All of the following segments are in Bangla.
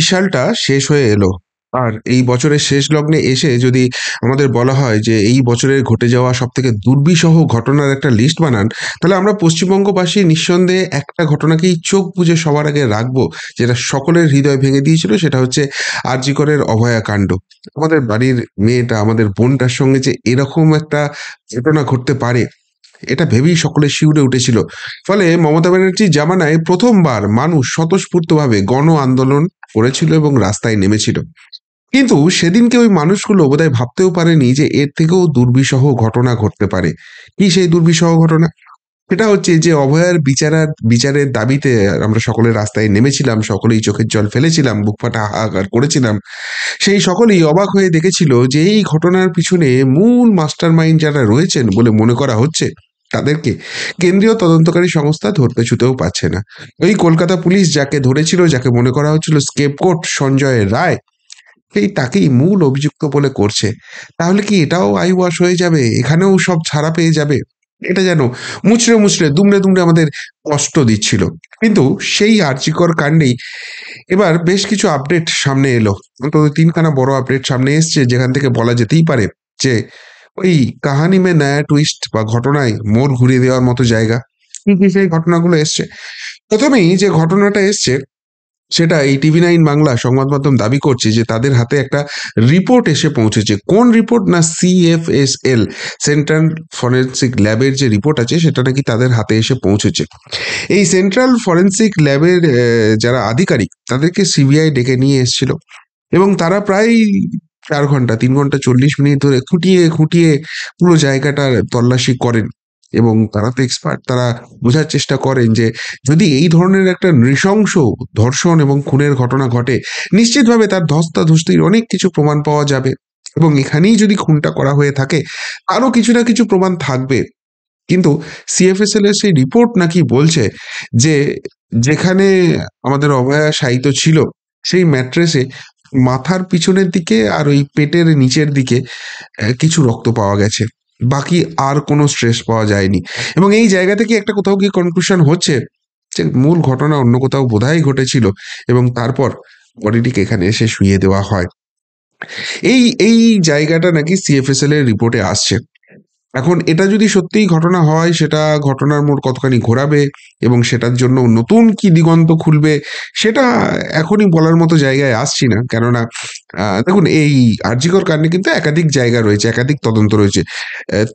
সালটা শেষ হয়ে এলো। আর এই বছরের শেষ লগ্নে এসে যদি আমাদের বলা হয় যে এই বছরে ঘটে যাওয়া সবথেকে দুর্বিষহ ঘটনার একটা লিস্ট বানান, তাহলে আমরা পশ্চিমবঙ্গবাসী নিঃসন্দেহে একটা ঘটনাকেই চোখ বুজে সবার আগে রাখবো, যেটা সকলের হৃদয় ভেঙে দিয়েছিল। সেটা হচ্ছে আর.জি. করের অভয়া কাণ্ড। আমাদের বাড়ির মেয়েটা, আমাদের বোনটার সঙ্গে যে এরকম একটা ঘটনা ঘটতে পারে, এটা ভেবেই সকলে শিউরে উঠেছিল। ফলে মমতা ব্যানার্জির জামানায় প্রথমবার মানুষ স্বতঃস্ফূর্তভাবে গণ আন্দোলন করেছিল এবং রাস্তায় নেমেছিল। কিন্তু সেদিনকে ওই মানুষগুলো বোধহয় ভাবতেও পারেনি যে এর থেকেও দুর্বিষহ ঘটনা ঘটতে পারে। কি সেই দুর্বিষহ ঘটনা? সেটা হচ্ছে যে অভয়ার বিচারের দাবিতে আমরা সকলে রাস্তায় নেমেছিলাম, সকলেই চোখের জল ফেলেছিলাম, বুক ফাটা হাহাকার করেছিলাম। সেই সকলেই অবাক হয়ে দেখেছিল যে এই ঘটনার পিছনে মূল মাস্টার মাইন্ড যারা রয়েছেন বলে মনে করা হচ্ছে, তাদেরকে কেন্দ্রীয় তদন্তকারী সংস্থা ধরতে ছুতেও পারছে না। ওই কলকাতা পুলিশ যাকে ধরেছিল, যাকে মনে করা হচ্ছিল স্কেপগোট সঞ্জয় রায়, সেই তাকেই মূল অভিযুক্ত বলে করছে। তাহলে কি এটাও আই ওয়াশ হয়ে যাবে? এখানেও সব ছাড়া পেয়ে যাবে? এটা যেন মুচড়ে মুচড়ে দুমড়ে দুমড়ে আমাদের কষ্ট দিচ্ছিল। কিন্তু সেই আর্চিকর কাণ্ডেই এবার বেশ কিছু আপডেট সামনে এলো। অন্তত তিনখানা বড় আপডেট সামনে এসছে, যেখান থেকে বলা যেতেই পারে যে ওই কাহানি মে নয়া টুইস্ট বা ঘটনায় মোড় ঘুরিয়ে দেওয়ার মতো জায়গা। কি কি সেই ঘটনাগুলো এসছে? প্রথমেই যে ঘটনাটা এসছে, সেটা এই টিভি 9 বাংলা সংবাদ মাধ্যম দাবি করছে যে তাদের হাতে একটা রিপোর্ট এসে পৌঁছেছে। কোন রিপোর্ট? না, সিএফএসএল, সেন্ট্রাল ফরেন্সিক ল্যাবের যে রিপোর্ট আছে সেটা নাকি তাদের হাতে এসে পৌঁছেছে। এই সেন্ট্রাল ফরেন্সিক ল্যাবের যারা আধিকারিক, তাদেরকে সিবিআই ডেকে নিয়ে এসেছিল এবং তারা প্রায় 4 ঘন্টা, 3 ঘন্টা 40 মিনিট ধরে খুঁটিয়ে খুঁটিয়ে পুরো জায়গাটার তল্লাশি করেন। এবং তারা তো এক্সপার্ট, তারা বোঝার চেষ্টা করেন যে যদি এই ধরনের একটা নৃশংস ধর্ষণ এবং খুনের ঘটনা ঘটে, নিশ্চিতভাবে তার ধস্তাধস্তির অনেক কিছু প্রমাণ পাওয়া যাবে। এবং এখানেই যদি খুনটা করা হয়ে থাকে, আরো কিছু না কিছু প্রমাণ থাকবে। কিন্তু সিএফএসএল এর সেই রিপোর্ট নাকি বলছে যে যেখানে আমাদের অভয়া শায়িত ছিল, সেই ম্যাট্রেসে মাথার পিছনের দিকে আর ওই পেটের নিচের দিকে কিছু রক্ত পাওয়া গেছে। বাকি আর কোনো স্ট্রেস পাওয়া যায়নি। এবং এই জায়গা থেকে একটা কোথাও গিয়ে কনক্লুশন হচ্ছে যে মূল ঘটনা অন্য কোথাও বোধহয় ঘটেছিল এবং তারপর বডিটিকে এখানে এসে শুইয়ে দেওয়া হয়। এই এই জায়গাটা নাকি সিএফএসএল এর রিপোর্টে আসছে। এখন এটা যদি সত্যিই ঘটনা হয়, সেটা ঘটনার মোড় কতখানি ঘোরাবে এবং সেটার জন্য নতুন কি দিগন্ত খুলবে, সেটা এখনই বলার মতো জায়গায় আসছি না। কেননা দেখুন, এই আরজিকর কাণ্ডে কিন্তু একাধিক জায়গা রয়েছে, একাধিক তদন্ত রয়েছে।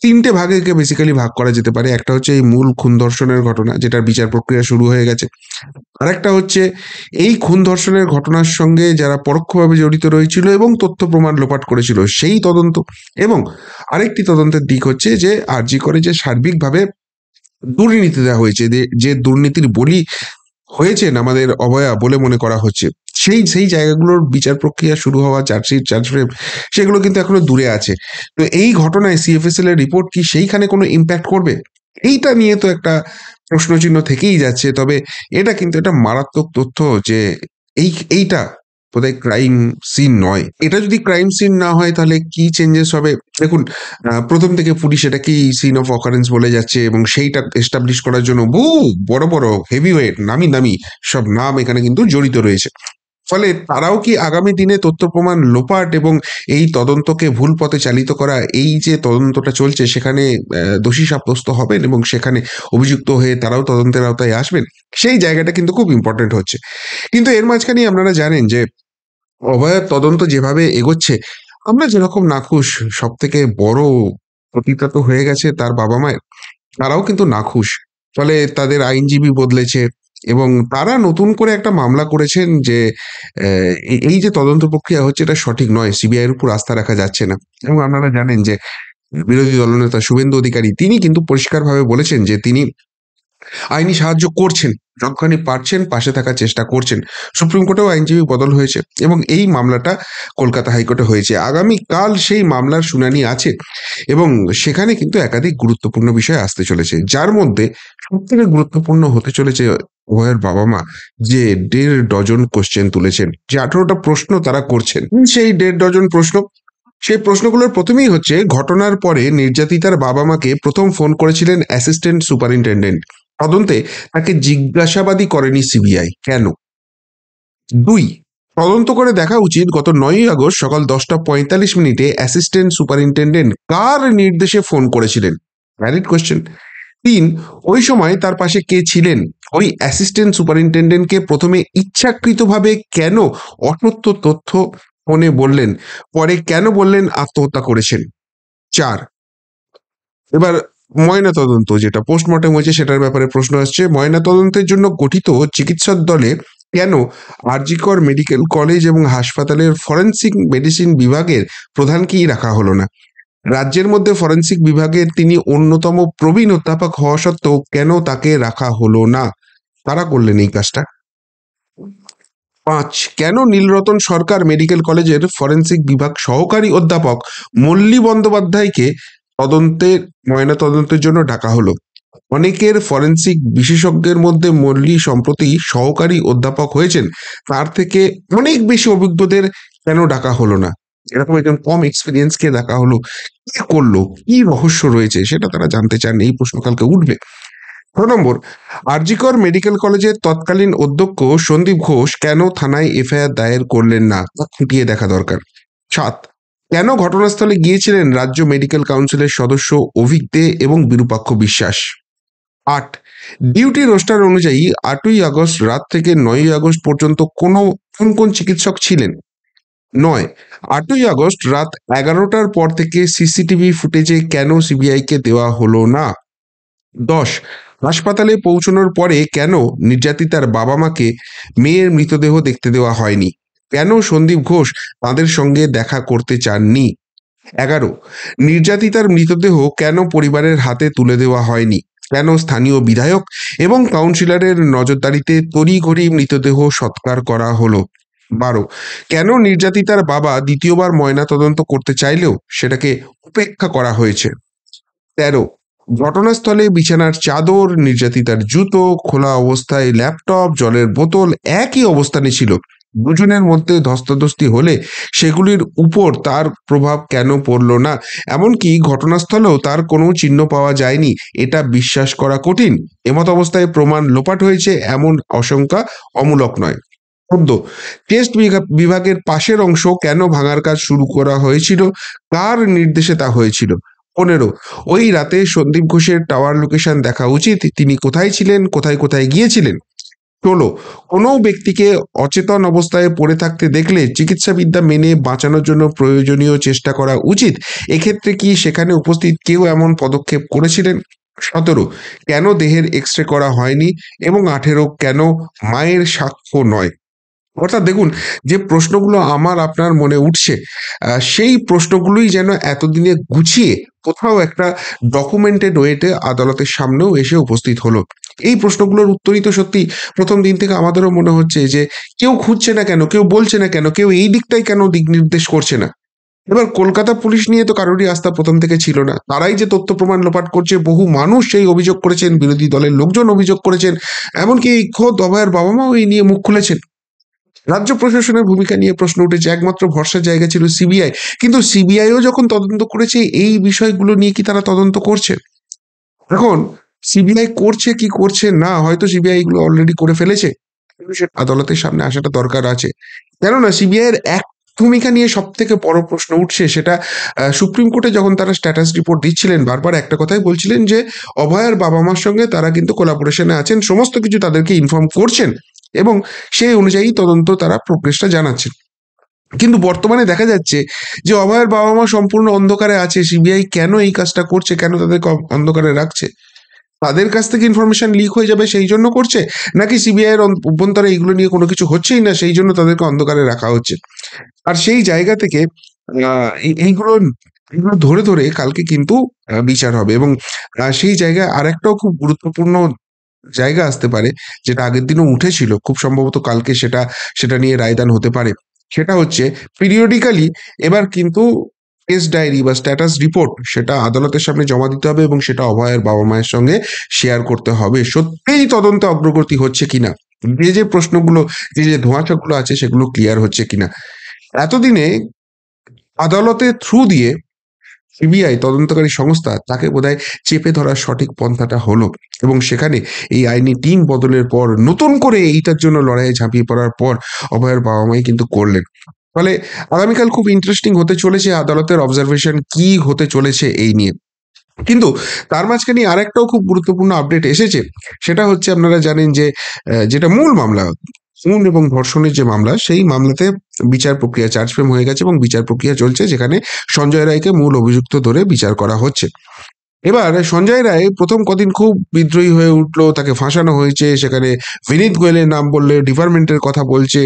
3টে ভাগে একে বেসিক্যালি ভাগ করা যেতে পারে। একটা হচ্ছে এই মূল খুন ধর্ষণের ঘটনা, যেটার বিচার প্রক্রিয়া শুরু হয়ে গেছে। আরেকটা হচ্ছে এই খুন ধর্ষণের ঘটনার সঙ্গে যারা পরোক্ষভাবে জড়িত রয়েছিল এবং তথ্য প্রমাণ লোপাট করেছিল, সেই তদন্ত। এবং আরেকটি তদন্তের দিক হচ্ছে যে আরজি করে যে সার্বিকভাবে দুর্নীতি দেওয়া হয়েছে, যে দুর্নীতির বলি হয়েছেন আমাদের অভয়া বলে মনে করা হচ্ছে, সেই সেই জায়গাগুলোর বিচার প্রক্রিয়া শুরু হওয়া, চার্জশিট, চার্জ ফ্রেম, সেগুলো কিন্তু এখনো দূরে আছে। তো এই ঘটনায় সিএফএসএল এর রিপোর্ট কি সেইখানে কোনো ইম্প্যাক্ট করবে? এইটা নিয়ে তো একটা প্রশ্নচিহ্ন থেকেই যাচ্ছে। তবে এটা কিন্তু একটা মারাত্মক তথ্য যে এইটা বোধহয় ক্রাইম সিন নয়। এটা যদি ক্রাইম সিন না হয়, তাহলে কি চেঞ্জেস হবে? দেখুন, প্রথম থেকে পুলিশ এটাকেই সিন অফ অকারেন্স বলে যাচ্ছে এবং সেইটা এস্টাবলিশ করার জন্য বহু বড় বড় হেভিওয়েট, নামি দামি সব নাম এখানে কিন্তু জড়িত রয়েছে। ফলে তারাও কি আগামী দিনে তথ্য প্রমাণ লোপাট এবং এই তদন্তকে ভুল পথে চালিত করা, এই যে তদন্তটা চলছে সেখানে দোষী সাব্যস্ত হবেন এবং সেখানে অভিযুক্ত হয়ে তারাও তদন্তের আওতায় আসবেন? সেই জায়গাটা কিন্তু খুব ইম্পর্টেন্ট হচ্ছে। কিন্তু এর মাঝখানেই আপনারা জানেন যে অভয়ার তদন্ত যেভাবে এগোচ্ছে, আমরা যেরকম নাখুশ, সব থেকে বড় পতিতা তো হয়ে গেছে তার বাবা মায়ের, তারাও কিন্তু নাখুশ। ফলে তাদের আইনজীবী বদলেছে এবং তারা নতুন করে একটা মামলা করেছেন যে এই যে তদন্ত প্রক্রিয়া হচ্ছে এটা সঠিক নয়, সিবিআই এর উপর আস্থা রাখা যাচ্ছে না। এবং আপনারা জানেন যে বিরোধী দলনেতা শুভেন্দু অধিকারী, তিনি কিন্তু পরিষ্কারভাবে বলেছেন যে তিনি আইনি সাহায্য করছেন, যতখানি পারছেন পাশে থাকার চেষ্টা করছেন। সুপ্রিম কোর্টেও আইনজীবী বদল হয়েছে এবং এই মামলাটা কলকাতা হাইকোর্টে হয়েছে। আগামীকাল সেই মামলার শুনানি আছে এবং সেখানে কিন্তু একাধিক গুরুত্বপূর্ণ বিষয় আসতে চলেছে, যার মধ্যে সবথেকে গুরুত্বপূর্ণ হতে চলেছে উভয়ের বাবা মা যে 1.5 ডজন কোশ্চেন তুলেছেন, যে 18টা প্রশ্ন তারা করছেন। সেই 1.5 ডজন প্রশ্ন, সেই প্রশ্নগুলোর প্রথমেই হচ্ছে, ঘটনার পরে নির্যাতিতার বাবা মাকে প্রথম ফোন করেছিলেন অ্যাসিস্ট্যান্ট সুপারিনটেন্ডেন্ট। তদন্তে তাকে জিজ্ঞাসাবাদই করেনি সিবিআই, কেন? 2, তদন্ত করে দেখা উচিত গত 9ই আগস্ট সকাল 10টা 45 মিনিটে অ্যাসিস্ট্যান্ট সুপারিনটেন্ডেন্ট কার নির্দেশে ফোন করেছিলেন। Valid question. 3, ওই সময় তার পাশে কে ছিলেন? ওই অ্যাসিস্ট্যান্ট সুপারিনটেন্ডেন্টকে প্রথমে ইচ্ছাকৃতভাবে কেন অসত্য তথ্য ফোনে বললেন, পরে কেন বললেন আত্মহত্যা করেছেন? 4, এবার ময়না তদন্ত যেটা পোস্টমর্টেম হয়েছে সেটার ব্যাপারে প্রশ্ন আসছে। ময়না তদন্তের জন্য গঠিত চিকিৎসক দলে কেন আরজিকর মেডিকেল কলেজ এবং হাসপাতালের ফরেন্সিক মেডিসিন বিভাগের প্রধানকেই রাখা হলো না? রাজ্যের মধ্যে ফরেন্সিক বিভাগের তিনি অন্যতম প্রবীণ অধ্যাপক হওয়া সত্ত্বেও কেন তাকে রাখা হলো না? কারা করলেন এই কাজটা? 5, কেন নীলরতন সরকার মেডিকেল কলেজের ফরেন্সিক বিভাগ সহকারী অধ্যাপক মল্লী বন্দ্যোপাধ্যায়কে ময়না তদন্তের জন্য ডাকা হলো? অনেকের ফরেন্সিক বিশেষজ্ঞের মধ্যে মল্লী সম্প্রতি সহকারী অধ্যাপক হয়েছেন, তার থেকে অনেক বেশি অভিজ্ঞদের কেন ডাকা হলো না? এরকম একজন কম এক্সপিরিয়েন্সকে ডাকা হলো, কি করলো, কি রহস্য রয়েছে সেটা তারা জানতে চান। এই প্রশ্ন কালকে উঠবে। 6 নম্বর, আরজিকর মেডিকেল কলেজের তৎকালীন অধ্যক্ষ সন্দীপ ঘোষ কেন থানায় এফআইআর দায়ের করলেন না, তা খুঁটিয়ে দেখা দরকার। 7, কেন ঘটনাস্থলে গিয়েছিলেন রাজ্য মেডিকেল কাউন্সিলের সদস্য অভিক দে এবং বিরূপাক্ষ বিশ্বাস? 8, ডিউটি রোস্টার অনুযায়ী 8ই আগস্ট রাত থেকে 9ই আগস্ট পর্যন্ত কোন কোন চিকিৎসক ছিলেন? 9, 8ই আগস্ট রাত 11টার পর থেকে সিসিটিভি ফুটেজে কেন সিবিআই কে দেওয়া হলো না? 10, হাসপাতালে পৌঁছানোর পরে কেন নির্যাতিতার বাবা মাকে মেয়ের মৃতদেহ দেখতে দেওয়া হয়নি? কেন সন্দীপ ঘোষ তাদের সঙ্গে দেখা করতে চাননি? 11, নির্যাতিতার মৃতদেহ কেন পরিবারের হাতে তুলে দেওয়া হয়নি? কেন স্থানীয় বিধায়ক এবং কাউন্সিলরের নজরদারিতে তড়িঘড়ি মৃতদেহ সৎকার করা হলো? 12, কেন নির্যাতিতার বাবা দ্বিতীয়বার ময়না তদন্ত করতে চাইলেও সেটাকে উপেক্ষা করা হয়েছে? 13, ঘটনাস্থলে বিছানার চাদর, নির্যাতিতার জুতো, খোলা অবস্থায় ল্যাপটপ, জলের বোতল একই অবস্থানে ছিল। দুজনের মধ্যে ধস্তাধস্তি হলে সেগুলির উপর তার প্রভাব কেন পড়ল না? এমনকি ঘটনাস্থলেও তার কোনো চিহ্ন পাওয়া যায়নি, এটা বিশ্বাস করা কঠিন। এমত অবস্থায় প্রমাণ লোপাট হয়েছে এমন আশঙ্কা অমূলক নয়। 14, টেস্ট বিভাগের পাশের অংশ কেন ভাঙার কাজ শুরু করা হয়েছিল? কার নির্দেশে তা হয়েছিল? 15, ওই রাতে সন্দীপ ঘোষের টাওয়ার লোকেশন দেখা উচিত, তিনি কোথায় ছিলেন, কোথায় কোথায় গিয়েছিলেন? 16, কোনো ব্যক্তিকে অচেতন অবস্থায় পড়ে থাকতে দেখলে চিকিৎসাবিদ্যা মেনে বাঁচানোর জন্য প্রয়োজনীয় চেষ্টা করা উচিত, এক্ষেত্রে কি সেখানে উপস্থিত কেউ এমন পদক্ষেপ করেছিলেন? 17, কেন দেহের এক্স রে করা হয়নি? এবং 18, কেন মায়ের সাক্ষ্য নয়? অর্থাৎ দেখুন, যে প্রশ্নগুলো আমার আপনার মনে উঠছে, সেই প্রশ্নগুলোই যেন এতদিনে গুছিয়ে কোথাও একটা ডকুমেন্টেড ওয়েতে আদালতের সামনেও এসে উপস্থিত হলো। এই প্রশ্নগুলোর উত্তরই তো সত্যি প্রথম দিন থেকে আমাদেরও মনে হচ্ছে যে কেউ খুঁজছে না কেন, কেউ বলছে না কেন, কেউ এই দিকটাই কেন দিক নির্দেশ করছে না। এবার কলকাতা পুলিশ নিয়ে তো কারোরই আস্থা প্রথম থেকে ছিল না, তারাই যে তথ্য প্রমাণ লোপাট করছে বহু মানুষ সেই অভিযোগ করেছেন, বিরোধী দলের লোকজন অভিযোগ করেছেন, এমনকি খোদ অভয়ের বাবা মাও এই নিয়ে মুখ খুলেছেন। রাজ্য প্রশাসনের ভূমিকা নিয়ে প্রশ্ন উঠেছে, একমাত্র ভরসার জায়গা ছিল সিবিআই, কিন্তু সিবিআইও যখন তদন্ত করেছে এই বিষয়গুলো নিয়ে কি তারা তদন্ত করছে? এখন সিবিআই করছে কি করছে না, হয়তো সিবিআই এগুলো অলরেডি করে ফেলেছে, কিন্তু সেটা আদালতের সামনে আসাটা দরকার আছে। কেননা সিবিআই এর এক ভূমিকা নিয়ে সব থেকে বড় প্রশ্ন উঠছে, সেটা সুপ্রিম কোর্টে যখন তারা স্ট্যাটাস রিপোর্ট দিচ্ছিলেন বারবার একটা কথাই বলছিলেন যে অভয়ের বাবা মার সঙ্গে তারা কিন্তু কোলাবোরেশনে আছেন, সমস্ত কিছু তাদেরকে ইনফর্ম করছেন এবং সেই অনুযায়ী তদন্ত তারা প্রোগ্রেসটা জানাচ্ছেন। কিন্তু বর্তমানে দেখা যাচ্ছে যে অভয়ের বাবা মা সম্পূর্ণ অন্ধকারে আছে, সিবিআই কেন এই কাজটা করছে, কেন তাদেরকে অন্ধকারে রাখছে? তাদের কাছ থেকে ইনফরমেশন লিক হয়ে যাবে সেই জন্য করছে, নাকি সিবিআই এর অভ্যন্তরে এইগুলো নিয়ে কোনো কিছু হচ্ছেই না সেই জন্য তাদেরকে অন্ধকারে রাখা হচ্ছে? আর সেই জায়গা থেকে এইগুলো এগুলো ধরে ধরে কালকে কিন্তু বিচার হবে এবং সেই জায়গায় আরেকটাও খুব গুরুত্বপূর্ণ জায়গা আসতে পারে, যেটা আগের দিনও উঠেছিল, খুব সম্ভবত কালকে সেটা সেটা নিয়ে রায়দান হতে পারে। সেটা হচ্ছে পিরিয়ডিক্যালি এবার কিন্তু কেস ডায়েরি বা স্ট্যাটাস রিপোর্ট সেটা আদালতের সামনে জমা দিতে হবে এবং সেটা অভয়ের বাবা মায়ের সঙ্গে শেয়ার করতে হবে, সত্যিই তদন্তে অগ্রগতি হচ্ছে কিনা, যে যে প্রশ্নগুলো, যে যে ধোঁয়াশাগুলো আছে সেগুলো ক্লিয়ার হচ্ছে কিনা। এতদিনে আদালতের থ্রু দিয়ে সিবিআই তদন্তকারী সংস্থা তাকে বোধহয় চেপে ধরার সঠিক পন্থাটা হলো। এবং সেখানে এই আইনি টিম বদলের পর নতুন করে এইটার জন্য লড়াইয়ে ঝাঁপিয়ে পড়ার পর অভয়ের বাবা মাই কিন্তু করলেন। ফলে আগামীকাল খুব ইন্টারেস্টিং হতে চলেছে আদালতের অবজারভেশন কি হতে চলেছে এই নিয়ে। কিন্তু তার মাঝখানে আরেকটাও খুব গুরুত্বপূর্ণ আপডেট এসেছে। সেটা হচ্ছে আপনারা জানেন যে যেটা মূল মামলা, খুন এবং ধর্ষণের যে মামলা, সেই মামলাতে বিচার প্রক্রিয়া চার্জ ফ্রেম হয়ে গেছে এবং বিচার প্রক্রিয়া চলছে, যেখানে সঞ্জয় রায়কে মূল অভিযুক্ত ধরে বিচার করা হচ্ছে। এবার সঞ্জয় রায় প্রথম কদিন খুব বিদ্রোহী হয়ে উঠলো, তাকে ফাঁসানো হয়েছে, সেখানে বিনীত গোয়েলের নাম বললে ডিপার্টমেন্টের কথা বলছে,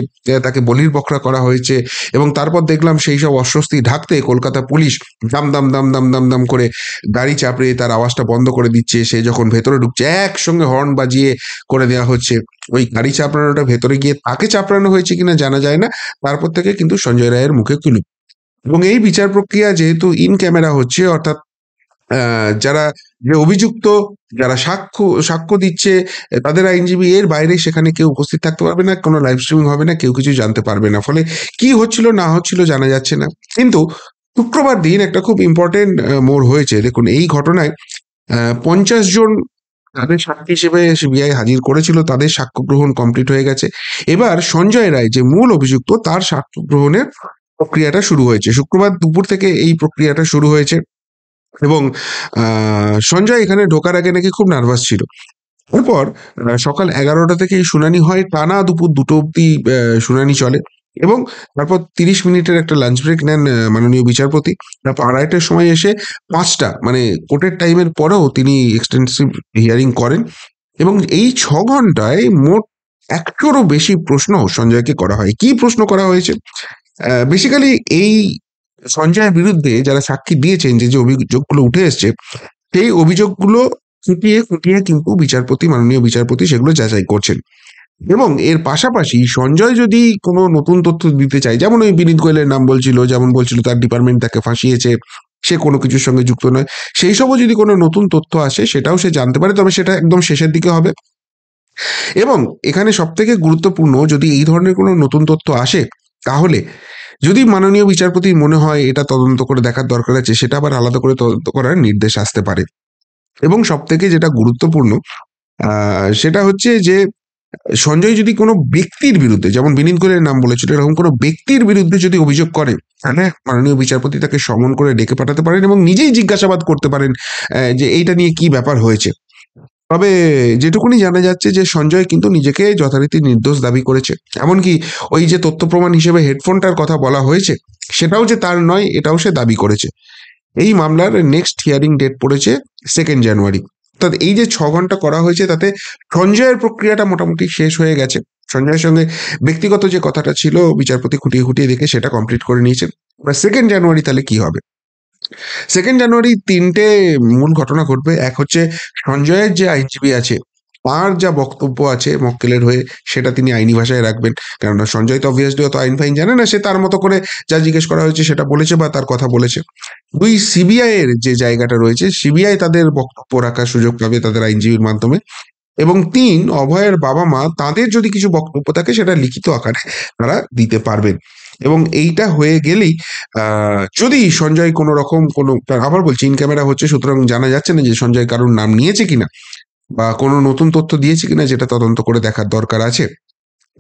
তাকে বলির বকরা করা হয়েছে। এবং তারপর দেখলাম সেই সব অস্বস্তি ঢাকতে কলকাতা পুলিশ দাম দাম দাম দাম দাম দাম করে গাড়ি চাপড়ে তার আওয়াজটা বন্ধ করে দিচ্ছে। সে যখন ভেতরে ঢুকছে একসঙ্গে হর্ন বাজিয়ে করে দেওয়া হচ্ছে। ওই গাড়ি চাপড়ানোটা ভেতরে গিয়ে তাকে চাপড়ানো হয়েছে কিনা জানা যায় না, তারপর থেকে কিন্তু সঞ্জয় রায়ের মুখে কুলুপ। এবং এই বিচার প্রক্রিয়া যেহেতু ইন ক্যামেরা হচ্ছে, অর্থাৎ যারা যে অভিযুক্ত, যারা সাক্ষ্য সাক্ষ্য দিচ্ছে, তাদের আইনজীবী এর বাইরে সেখানে কেউ উপস্থিত থাকতে পারবে না, কোনো লাইভ স্ট্রিমিং হবে না, কেউ কিছু জানতে পারবে না। ফলে কি হচ্ছিল না হচ্ছিল জানা যাচ্ছে না। কিন্তু শুক্রবার দিন একটা খুব ইম্পর্টেন্ট মোড় হয়েছে। দেখুন, এই ঘটনায় 50 জন তাদের সাক্ষী হিসেবে সিবিআই হাজির করেছিল, তাদের সাক্ষ্য গ্রহণ কমপ্লিট হয়ে গেছে। এবার সঞ্জয় রায় যে মূল অভিযুক্ত, তার সাক্ষ্য গ্রহণের প্রক্রিয়াটা শুরু হয়েছে। শুক্রবার দুপুর থেকে এই প্রক্রিয়াটা শুরু হয়েছে। এবং সঞ্জয় এখানে ঢোকার আগে নাকি খুব নার্ভাস ছিল। এরপর সকাল 11টা থেকে এই শুনানি হয়, টানা দুপুর 2টো অব্দি শুনানি চলে। এবং তারপর 30 মিনিটের একটা লাঞ্চ ব্রেক নেন মাননীয় বিচারপতি। তারপর 2:30টার সময় এসে 5টা, মানে কোর্টের টাইমের পরেও তিনি এক্সটেন্সিভ হিয়ারিং করেন। এবং এই 6 ঘন্টায় মোট 100রও বেশি প্রশ্ন সঞ্জয়কে করা হয়। কি প্রশ্ন করা হয়েছে? বেসিক্যালি এই সঞ্জয়ের বিরুদ্ধে যারা সাক্ষী দিয়েছেন, যে যে অভিযোগগুলো উঠে এসছে, সেই অভিযোগগুলো খুঁটিয়ে খুঁটিয়ে কিন্তু মাননীয় বিচারপতি সেগুলো যাচাই করছেন। এবং এর পাশাপাশি সঞ্জয় যদি কোনো নতুন তথ্য দিতে চায়, যেমন ওই বিনীত গোয়েলের নাম বলছিল, যেমন বলছিল তার ডিপার্টমেন্ট তাকে ফাঁসিয়েছে, সে কোনো কিছুর সঙ্গে যুক্ত নয়, সেই সবও যদি কোনো নতুন তথ্য আসে সেটাও সে জানতে পারে, তবে সেটা একদম শেষের দিকে হবে। এবং এখানে সব থেকে গুরুত্বপূর্ণ, যদি এই ধরনের কোনো নতুন তথ্য আসে, তাহলে যদি মাননীয় বিচারপতির মনে হয় এটা তদন্ত করে দেখার দরকার আছে, সেটা আবার আলাদা করে তদন্ত করার নির্দেশ আসতে পারে। এবং সব থেকে যেটা গুরুত্বপূর্ণ, সেটা হচ্ছে যে সঞ্জয় যদি কোনো ব্যক্তির বিরুদ্ধে, যেমন বিনীত গোয়েলের নাম বলেছিল, এরকম কোনো ব্যক্তির বিরুদ্ধে যদি অভিযোগ করে, তাহলে মাননীয় বিচারপতি তাকে সমন করে ডেকে পাঠাতে পারেন এবং নিজেই জিজ্ঞাসাবাদ করতে পারেন যে এইটা নিয়ে কি ব্যাপার হয়েছে। তবে যেটুকুনি জানা যাচ্ছে যে সঞ্জয় কিন্তু নিজেকে যথারীতি নির্দোষ দাবি করেছে। এমনকি ওই যে তথ্য প্রমাণ হিসেবে হেডফোনটার কথা বলা হয়েছে, সেটাও যে তার নয়, এটাও সে দাবি করেছে। এই মামলার নেক্সট হিয়ারিং ডেট পড়েছে 2 জানুয়ারি। অর্থাৎ এই যে 6 ঘন্টা করা হয়েছে, তাতে সঞ্জয়ের প্রক্রিয়াটা মোটামুটি শেষ হয়ে গেছে। সঞ্জয়ের সঙ্গে ব্যক্তিগত যে কথাটা ছিল, বিচারপতি খুঁটিয়ে খুঁটিয়ে দেখে সেটা কমপ্লিট করে নিয়েছেন। 2 জানুয়ারি তাহলে কি হবে? 2 জানুয়ারি 3টে মূল ঘটনা ঘটবে। এক হচ্ছে সঞ্জয়ের যে আইনজীবী আছে, তার যা বক্তব্য আছে মক্কেলের হয়ে, সেটা তিনি আইনি ভাষায় রাখবেন। কেননা সঞ্জয় তো অবভিয়াসলি অত আইন ফাইন জানে না, সে তার মতো করে যা জিজ্ঞেস করা হয়েছে সেটা বলেছে বা তার কথা বলেছে। 2, সিবিআই এর যে জায়গাটা রয়েছে, সিবিআই তাদের বক্তব্য রাখার সুযোগ পাবে তাদের আইনজীবীর মাধ্যমে। এবং 3, অভয়ের বাবা মা তাদের যদি কিছু বক্তব্য থাকে সেটা লিখিত আকারে তারা দিতে পারবেন। এবং এইটা হয়ে গেলেই যদি সঞ্জয় কোনো রকম কোনো, আবার বলছি, ইন ক্যামেরা হচ্ছে, সুতরাং জানা যাচ্ছে না যে সঞ্জয় কারোর নাম নিয়েছে কিনা বা কোনো নতুন তথ্য দিয়েছে কিনা, যেটা তদন্ত করে দেখার দরকার আছে,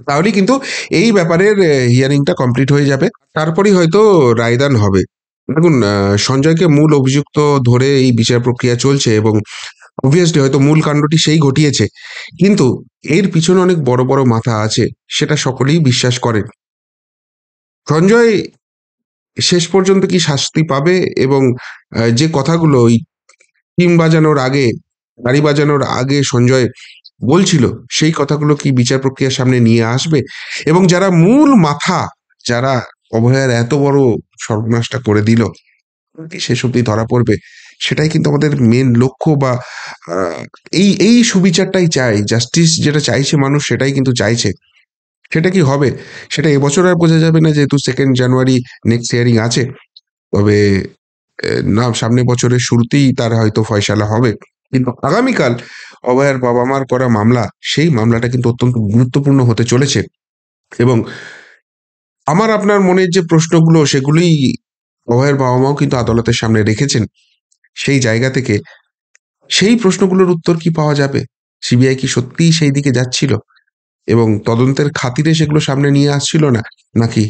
তাহলে কিন্তু এই ব্যাপারের হিয়ারিংটা কমপ্লিট হয়ে যাবে। তারপরেই হয়তো রায়দান হবে। দেখুন, সঞ্জয়কে মূল অভিযুক্ত ধরে এই বিচার প্রক্রিয়া চলছে এবং অবভিয়াসলি হয়তো মূল কাণ্ডটি সেই ঘটিয়েছে, কিন্তু এর পিছনে অনেক বড় বড় মাথা আছে, সেটা সকলেই বিশ্বাস করেন। সঞ্জয় শেষ পর্যন্ত কি শাস্তি পাবে, এবং যে কথাগুলো ওই টিম বাজানোর আগে, গাড়ি বাজানোর আগে সঞ্জয় বলছিল, সেই কথাগুলো কি বিচার প্রক্রিয়ার সামনে নিয়ে আসবে? এবং যারা মূল মাথা, যারা অভয়ার এত বড় সর্বনাশটা করে দিল, কি শেষ অব্দি ধরা পড়বে? সেটাই কিন্তু আমাদের মেন লক্ষ্য। বা এই এই সুবিচারটাই চাই, জাস্টিস যেটা চাইছে মানুষ, সেটাই কিন্তু চাইছে। সেটা কি হবে, সেটা এবছর আর বোঝা যাবে না, যেহেতু 2 জানুয়ারি নেক্সট হিয়ারিং আছে। তবে না, সামনের বছরের শুরুতেই তার হয়তো ফয়সালা হবে। কিন্তু আগামীকাল অভয়ার বাবা মার করা মামলা, সেই মামলাটা কিন্তু অত্যন্ত গুরুত্বপূর্ণ হতে চলেছে। এবং আমার আপনার মনের যে প্রশ্নগুলো, সেগুলোই অভয়ের বাবা মাও কিন্তু আদালতের সামনে রেখেছেন। সেই জায়গা থেকে সেই প্রশ্নগুলোর উত্তর কি পাওয়া যাবে? সিবিআই কি সত্যিই সেই দিকে যাচ্ছিল এবং তদন্তের খাতিরে সেগুলো সামনে নিয়ে আসছিল না? নাকি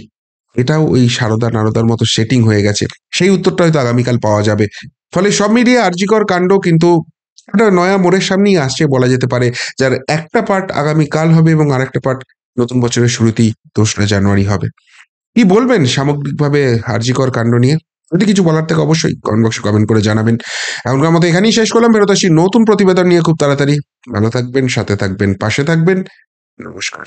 এটাও ওই সারদা নারদার মতো সেটিং হয়ে গেছে? সেই উত্তরটা হয়তো আগামীকাল পাওয়া যাবে। ফলে সব মিলিয়ে আরজিকর কাণ্ড কিন্তু একটা নয়া মোড়ের সামনেই আসছে বলা যেতে পারে। যার একটা পার্ট আগামীকাল হবে এবং আরেকটা পার্ট নতুন বছরের শুরুতেই ২রা জানুয়ারি হবে। কি বলবেন সামগ্রিকভাবে আরজিকর কাণ্ড নিয়ে? যদি কিছু বলার থাকে অবশ্যই কমেন্ট বক্সে কমেন্ট করে জানাবেন। এখনকার মতো এখানেই শেষ করলাম। ফেরত আসছি নতুন প্রতিবেদন নিয়ে খুব তাড়াতাড়ি। ভালো থাকবেন, সাথে থাকবেন, পাশে থাকবেন। নমস্কার।